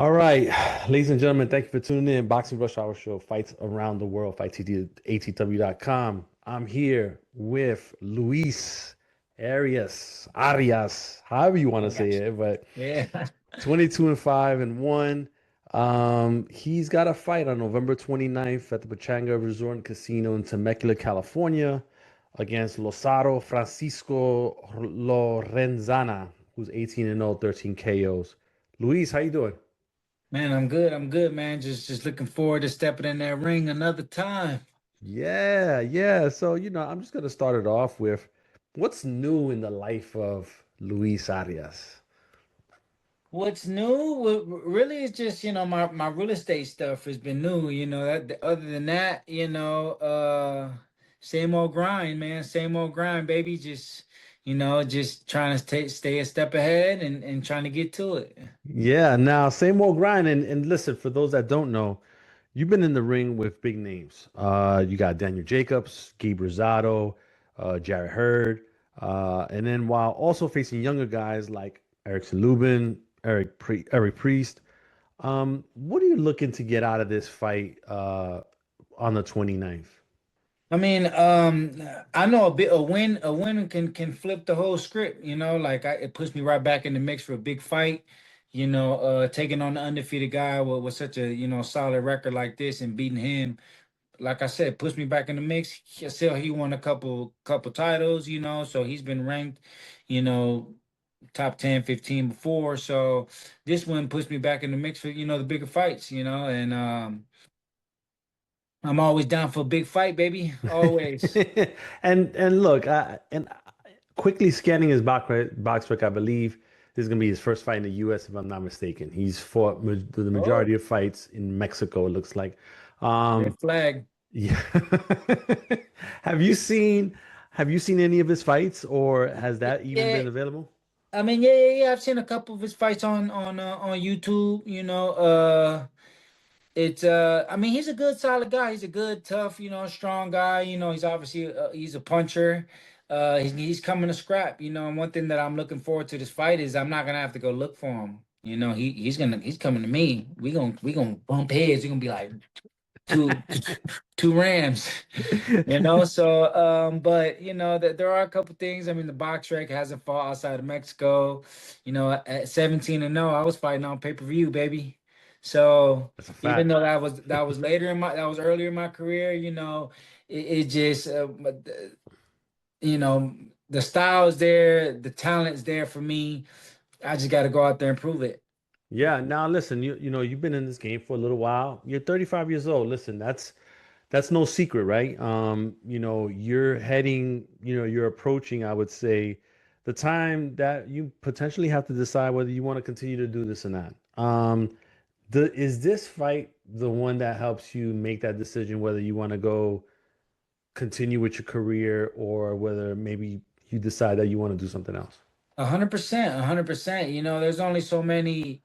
All right, ladies and gentlemen, thank you for tuning in. Boxing Rush Hour Show, fights around the world, ATW.com. I'm here with Luis Arias, however you want to I say got it, but you. Yeah. 22 and 5 and 1. He's got a fight on November 29th at the Pachanga Resort and Casino in Temecula, California, against Losaro Francisco Lorenzana, who's 18 and 0, 13 KOs. Luis, how you doing? Man, I'm good. I'm good, man. Just looking forward to stepping in that ring another time. Yeah, yeah. So, I'm just gonna start it off with what's new in the life of Luis Arias. What's new? Really is just, my real estate stuff has been new, other than that, same old grind, man. Same old grind, baby. Just trying to stay a step ahead and trying to get to it. Yeah, now same old grind. And listen, for those that don't know, you've been in the ring with big names. You got Daniel Jacobs, Gabe Rosado, Jarrett Hurd, and then while also facing younger guys like Erickson Lubin, Eric Priest. What are you looking to get out of this fight on the 29th? I mean, I know a win can flip the whole script, like it puts me right back in the mix for a big fight, taking on the undefeated guy with such a, solid record like this and beating him, like I said, puts me back in the mix. He won a couple titles, so he's been ranked, you know, top 10, 15 before. So this one puts me back in the mix for, the bigger fights, and I'm always down for a big fight, baby. Always. And look, quickly scanning his box rec, I believe this is going to be his first fight in the U.S. if I'm not mistaken. He's fought the Oh, majority of fights in Mexico, it looks like. Um, red flag. yeah. Have you seen have you seen any of his fights, or has that even Yeah, been available? I mean, yeah. I've seen a couple of his fights on YouTube. I mean, he's a good, solid guy. He's a good, tough, strong guy. He's obviously he's a puncher. He's coming to scrap. And one thing that I'm looking forward to this fight is I'm not gonna have to go look for him. He's coming to me. We gonna bump heads. We're gonna be like two two Rams. But that there are a couple things. I mean, the box rec hasn't fought outside of Mexico. At 17 and 0, I was fighting on pay-per-view, baby. So That's a even fact. though that was earlier in my career, it just you know the style is there, the talent's there for me. I just got to go out there and prove it. Yeah, now listen, you've been in this game for a little while. You're 35 years old. Listen, that's no secret, right? You're heading, you're approaching, I would say, the time that you potentially have to decide whether you want to continue to do this or not. Is this fight the one that helps you make that decision whether you want to go continue with your career or whether maybe you decide that you want to do something else? 100%, 100%. There's only so many,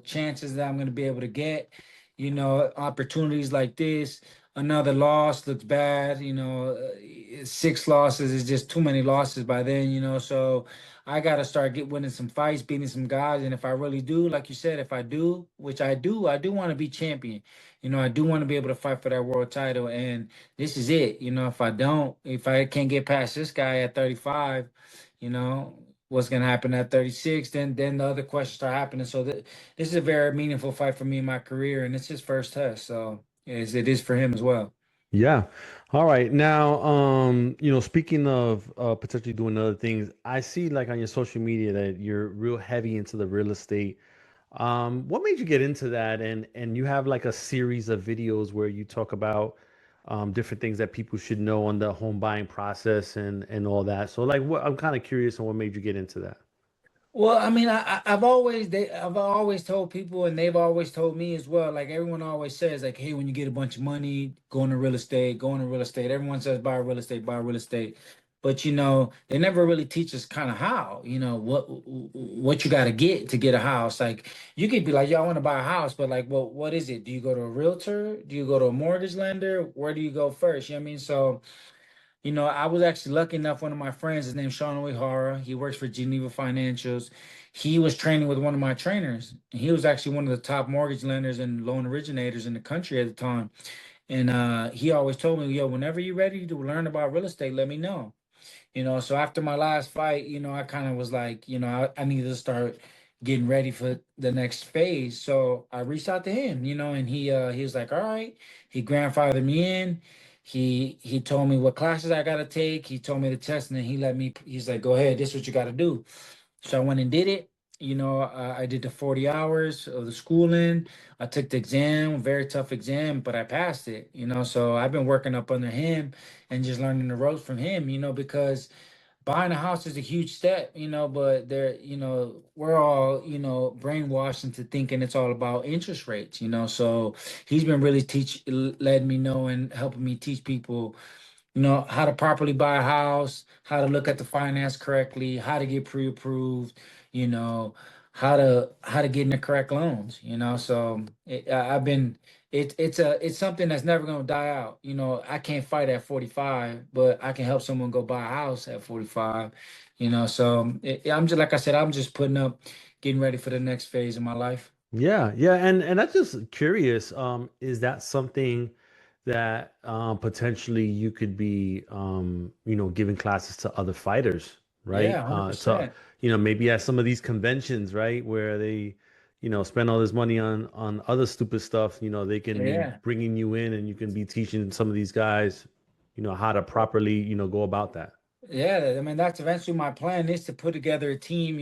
chances that I'm going to be able to get, opportunities like this. Another loss looks bad, six losses is just too many losses by then, so I got to start winning some fights, beating some guys. And if I really do, like you said, if I do, which I do want to be champion. I do want to be able to fight for that world title. And this is it. If I can't get past this guy at 35, you know what's going to happen at 36, then the other questions start happening. So this is a very meaningful fight for me in my career, and it's his first test, so as it is for him as well. Yeah. All right. Now, speaking of potentially doing other things, I see like on your social media that you're real heavy into the real estate. What made you get into that? And you have like a series of videos where you talk about different things that people should know on the home buying process and all that. So like I'm kind of curious on what made you get into that. Well, I mean, I've always told people, and they've always told me as well. Like everyone always says, like, hey, when you get a bunch of money, go into real estate, go into real estate. Everyone says buy real estate, but they never really teach us kind of how. What you got to get a house. Like you could be like, yo, I want to buy a house, but like, well, what is it? Do you go to a realtor? Do you go to a mortgage lender? Where do you go first? You know what I mean? So. I was actually lucky enough. One of my friends, his name's Sean O'Hara. He works for Geneva Financials. he was training with one of my trainers. And he was actually one of the top mortgage lenders and loan originators in the country at the time. And he always told me, yo, whenever you're ready to learn about real estate, let me know. So after my last fight, I kind of was like, I needed to start getting ready for the next phase. So I reached out to him, and he was like, all right. He grandfathered me in. He told me what classes I gotta take. He told me the test, and then he's like, go ahead, this is what you gotta do. So I went and did it. I did the 40 hours of the schooling. I took the exam, very tough exam, but I passed it, So I've been working up under him and just learning the ropes from him, because buying a house is a huge step, but we're all, brainwashed into thinking it's all about interest rates, So he's been really letting me know and helping me teach people how to properly buy a house, how to look at the finance correctly, how to get pre-approved, you know, how to get in the correct loans, So I've been it's something that's never gonna die out. I can't fight at 45, but I can help someone go buy a house at 45, So I'm just like I said, I'm just getting ready for the next phase of my life. Yeah, yeah, and I'm just curious. Is that something that potentially you could be, giving classes to other fighters, Yeah, right? To 100%. maybe at some of these conventions, right, where they, spend all this money on other stupid stuff. They can be Yeah. bringing you in, and you can be teaching some of these guys, how to properly, go about that. Yeah, I mean that's eventually my plan is to put together a team,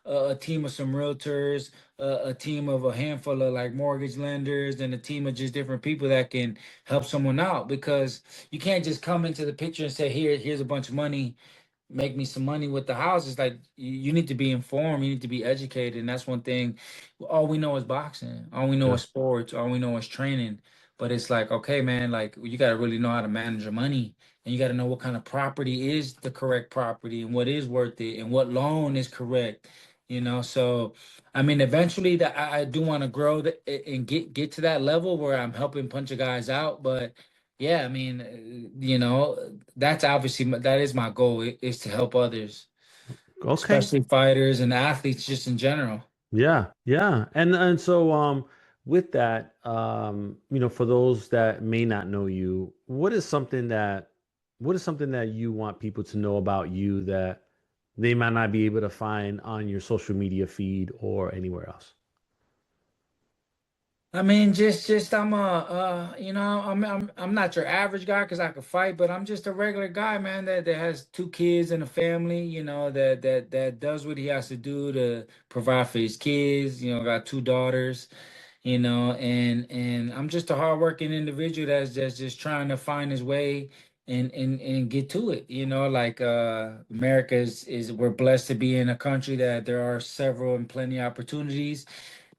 a team of some realtors, a team of a handful of like mortgage lenders, and a team of just different people that can help someone out because you can't just come into the picture and say, here's a bunch of money, make me some money with the house. It's like you need to be informed, you need to be educated, and that's one thing. All we know is boxing, all we know Yeah. is sports, all we know is training. But it's like, okay, man, like you got to really know how to manage your money, and you got to know what kind of property is the correct property, and what is worth it, and what loan is correct. So I mean, eventually, that I do want to grow and get to that level where I'm helping punch of guys out, but. Yeah, I mean, that's obviously that is my goal is to help others, Okay. especially fighters and athletes just in general. Yeah, yeah. And so with that, for those that may not know you, what is something that you want people to know about you that they might not be able to find on your social media feed or anywhere else? I mean, just I'm not your average guy because I could fight, but I'm just a regular guy, man, that has two kids and a family, that does what he has to do to provide for his kids, got two daughters. And I'm just a hardworking individual that's just trying to find his way and get to it. Like America is we're blessed to be in a country that there are several and plenty opportunities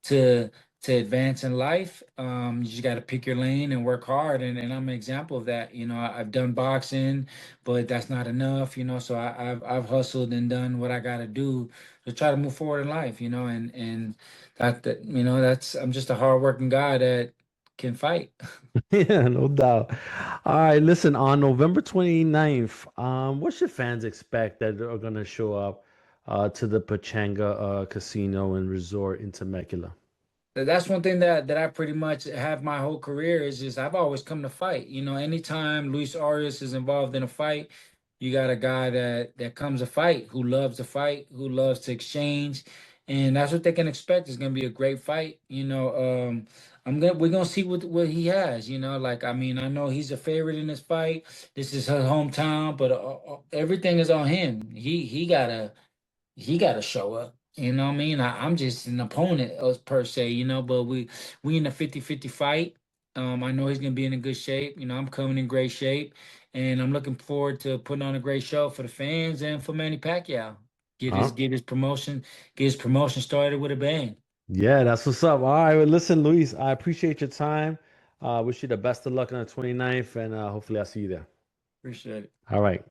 to to advance in life. You just got to pick your lane and work hard, and I'm an example of that. I've done boxing, but that's not enough. So I've hustled and done what I got to do to try to move forward in life. And that's I'm just a hardworking guy that can fight. Yeah, no doubt. All right, listen, on November 29th, what should fans expect that are gonna show up to the Pachanga Casino and Resort in Temecula? That's one thing that I pretty much have my whole career is just I've always come to fight. Anytime Luis Arias is involved in a fight, you got a guy that comes to fight, who loves to fight, who loves to exchange, and that's what they can expect. It's gonna be a great fight. We're gonna see what he has. Like I mean, I know he's a favorite in this fight. This is his hometown, but everything is on him. He gotta show up. You know what I mean? I'm just an opponent per se, but we in a 50-50 fight. I know he's gonna be in a good shape. I'm coming in great shape, and I'm looking forward to putting on a great show for the fans and for Manny Pacquiao. Get his Huh? get his promotion, get his promotion started with a bang. Yeah, that's what's up. All right, well, listen, Luis, I appreciate your time. Wish you the best of luck on the 29th, and hopefully I'll see you there. Appreciate it. All right.